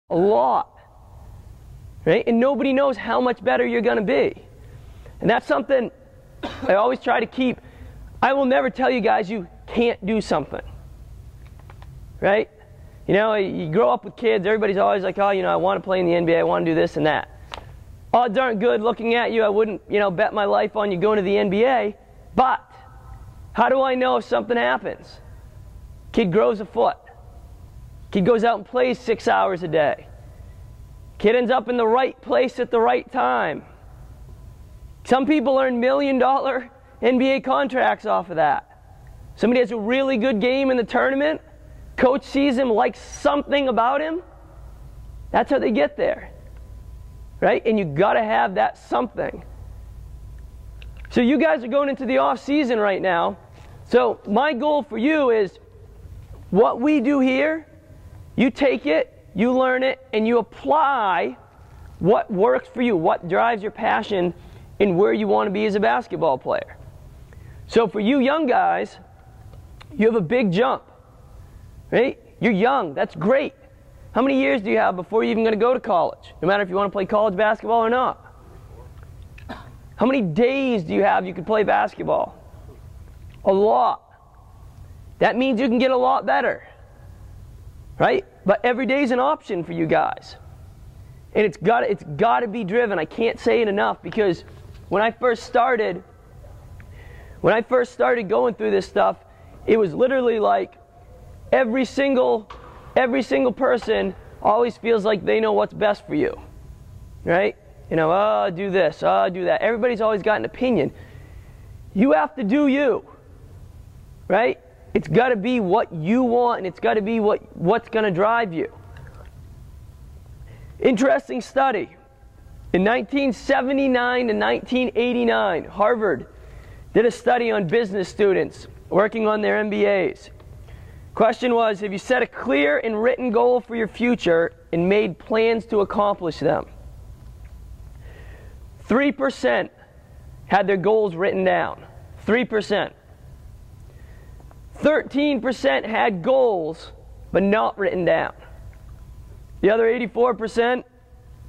A lot. Right? And nobody knows how much better you're going to be. And that's something I always try to keep. I will never tell you guys you can't do something. Right? You know, you grow up with kids, everybody's always like, oh, you know, I want to play in the NBA, I want to do this and that. Odds aren't good looking at you. I wouldn't, you know, bet my life on you going to the NBA. But how do I know if something happens? Kid grows a foot. Kid goes out and plays 6 hours a day. Kid ends up in the right place at the right time. Some people earn $1 million NBA contracts off of that. Somebody has a really good game in the tournament. Coach sees him, likes something about him. That's how they get there. Right? And you got to have that something. So you guys are going into the off season right now. So my goal for you is what we do here, you take it, you learn it, and you apply what works for you, what drives your passion, and where you want to be as a basketball player. So for you young guys, you have a big jump. Right? You're young. That's great. How many years do you have before you're even going to go to college? No matter if you want to play college basketball or not. How many days do you have you can play basketball? A lot. That means you can get a lot better. Right? But every day is an option for you guys. And it's got to be driven. I can't say it enough, because when I first started going through this stuff, it was literally like every single person always feels like they know what's best for you. Right? You know, oh, do this, oh, do that. Everybody's always got an opinion. You have to do you. Right? It's got to be what you want, and it's got to be what's going to drive you. Interesting study. In 1979 to 1989, Harvard did a study on business students working on their MBAs. Question was, have you set a clear and written goal for your future and made plans to accomplish them? 3% had their goals written down. 3%. 13% had goals, but not written down. The other 84%,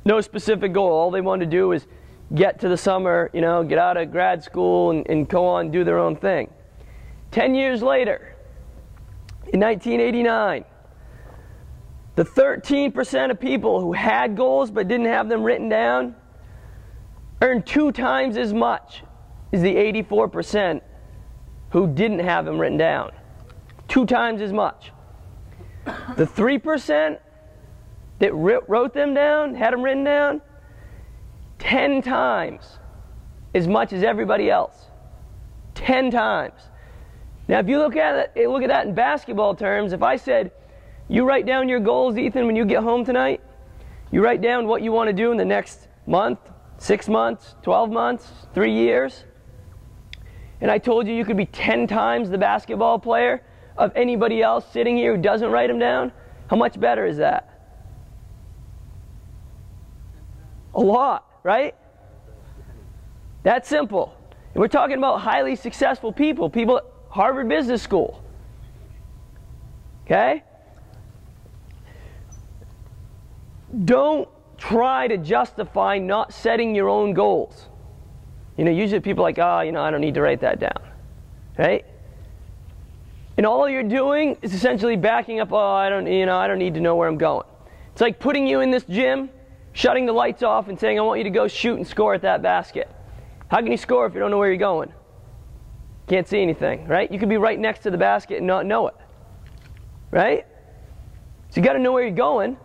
no specific goal. All they wanted to do was get to the summer, you know, get out of grad school and go on and do their own thing. 10 years later, in 1989, the 13% of people who had goals but didn't have them written down earned 2 times as much as the 84% who didn't have them written down. 2 times as much. The 3% that wrote them down, had them written down, 10 times as much as everybody else. 10 times. Now, if you look at that in basketball terms, if I said, you write down your goals, Ethan, when you get home tonight, you write down what you want to do in the next month, 6 months, 12 months, 3 years, and I told you you could be 10 times the basketball player of anybody else sitting here who doesn't write them down, how much better is that? A lot, right? That's simple. And we're talking about highly successful people, people at Harvard Business School. Okay? Don't try to justify not setting your own goals. You know, usually people are like, oh, you know, I don't need to write that down. Right? And all you're doing is essentially backing up, oh, I don't need to know where I'm going. It's like putting you in this gym, shutting the lights off and saying, I want you to go shoot and score at that basket. How can you score if you don't know where you're going? Can't see anything, right? You could be right next to the basket and not know it. Right? So you got to know where you're going.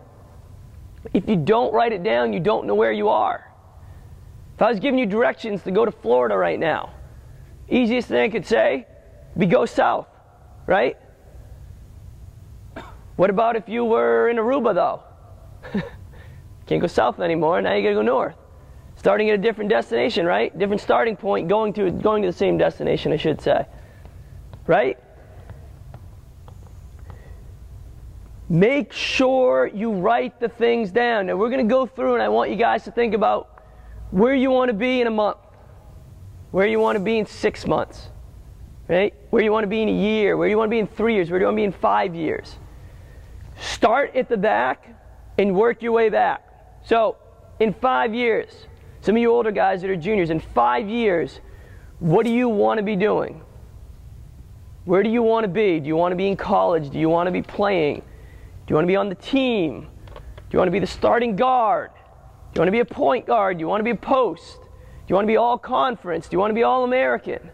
If you don't write it down, you don't know where you are. If I was giving you directions to go to Florida right now, easiest thing I could say would be go south, right? What about if you were in Aruba, though? Can't go south anymore, now you got to go north. Starting at a different destination, right? Different starting point, going to the same destination, I should say. Right? Make sure you write the things down. Now we're going to go through and I want you guys to think about where you want to be in a month, where you want to be in 6 months, right? Where you want to be in a year, where you want to be in 3 years, where you want to be in 5 years. Start at the back and work your way back. So in 5 years, some of you older guys that are juniors, in 5 years, what do you want to be doing? Where do you want to be? Do you want to be in college? Do you want to be playing? Do you want to be on the team? Do you want to be the starting guard? Do you want to be a point guard? Do you want to be a post? Do you want to be all conference? Do you want to be all American?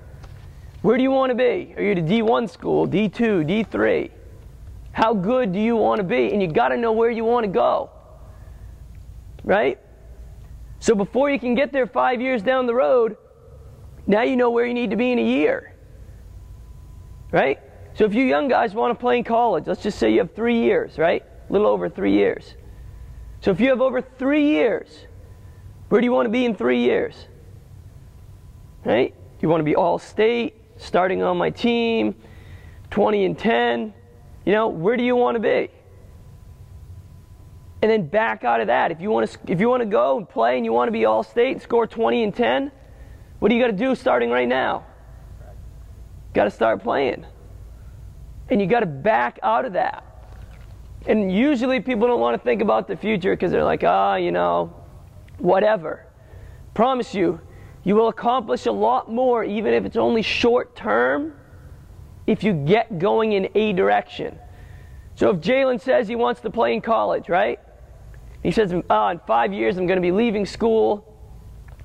Where do you want to be? Are you at a D1 school, D2, D3? How good do you want to be? And you got to know where you want to go. Right? So before you can get there 5 years down the road, now you know where you need to be in a year. Right? So if you young guys want to play in college, let's just say you have 3 years, right? A little over 3 years. So if you have over 3 years, where do you want to be in 3 years? Right? You want to be all-state, starting on my team, 20-10. You know, where do you want to be? And then back out of that. If you want to go and play and you want to be all-state and score 20-10, what do you got to do starting right now? Got to start playing. And you got to back out of that. And usually people don't want to think about the future because they're like, you know, whatever. Promise you, you will accomplish a lot more, even if it's only short term, if you get going in a direction. So if Jalen says he wants to play in college, right? He says, in 5 years I'm going to be leaving school.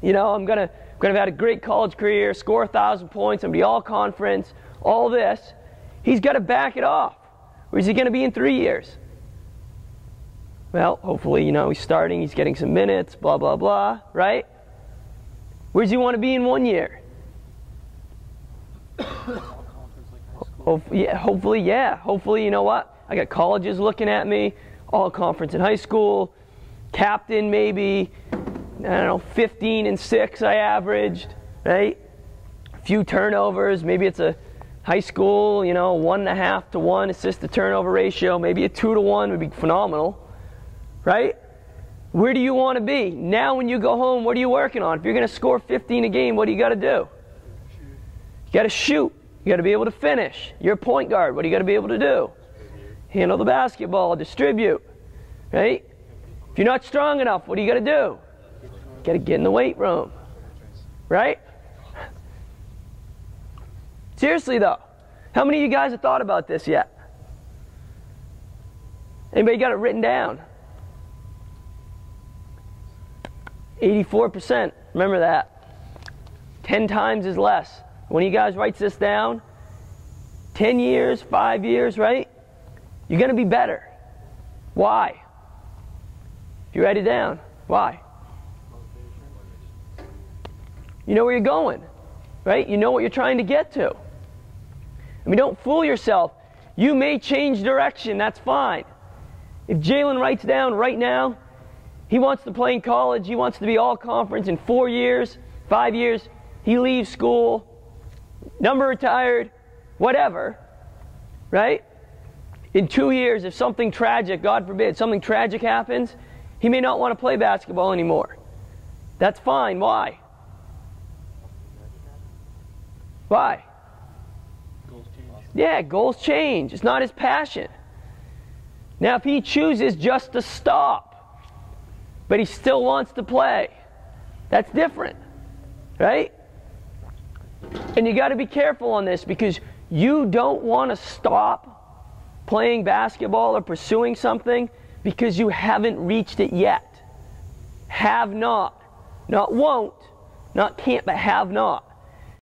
You know, I'm going to have had a great college career, score 1,000 points, I'm going to be all conference, all this. He's got to back it off. Where is he going to be in 3 years? Well, hopefully, you know, he's starting, he's getting some minutes, blah, blah, blah, right? Where does he want to be in 1 year? Hopefully, yeah. Hopefully, you know what? I got colleges looking at me, all conference in high school, captain maybe, I don't know, 15-6 I averaged, right? A few turnovers, maybe it's a high school, you know, 1.5 to 1 assist to turnover ratio, maybe a 2 to 1 would be phenomenal, right? Where do you want to be? Now when you go home, what are you working on? If you're going to score 15 a game, what do you got to do? You got to shoot. You got to be able to finish. You're a point guard. What do you got to be able to do? Handle the basketball, distribute, right? If you're not strong enough, what do you got to do? You got to get in the weight room, right? Seriously though, how many of you guys have thought about this yet? Anybody got it written down? 84%. Remember that. 10 times is less. When you guys writes this down, 10 years, 5 years, right? You're going to be better. Why? If you write it down, why? You know where you're going, right? You know what you're trying to get to. I mean, don't fool yourself. You may change direction, that's fine. If Jalen writes down right now, he wants to play in college, he wants to be all conference in 4 years, 5 years, he leaves school, number retired, whatever, right? In 2 years, if something tragic, God forbid, something tragic happens, he may not want to play basketball anymore. That's fine. Why? Why? Goals change. Yeah, goals change. It's not his passion. Now, if he chooses just to stop, but he still wants to play, that's different, right? And you got to be careful on this because you don't want to stop playing basketball or pursuing something because you haven't reached it yet. Have not. Not won't, not can't, but have not.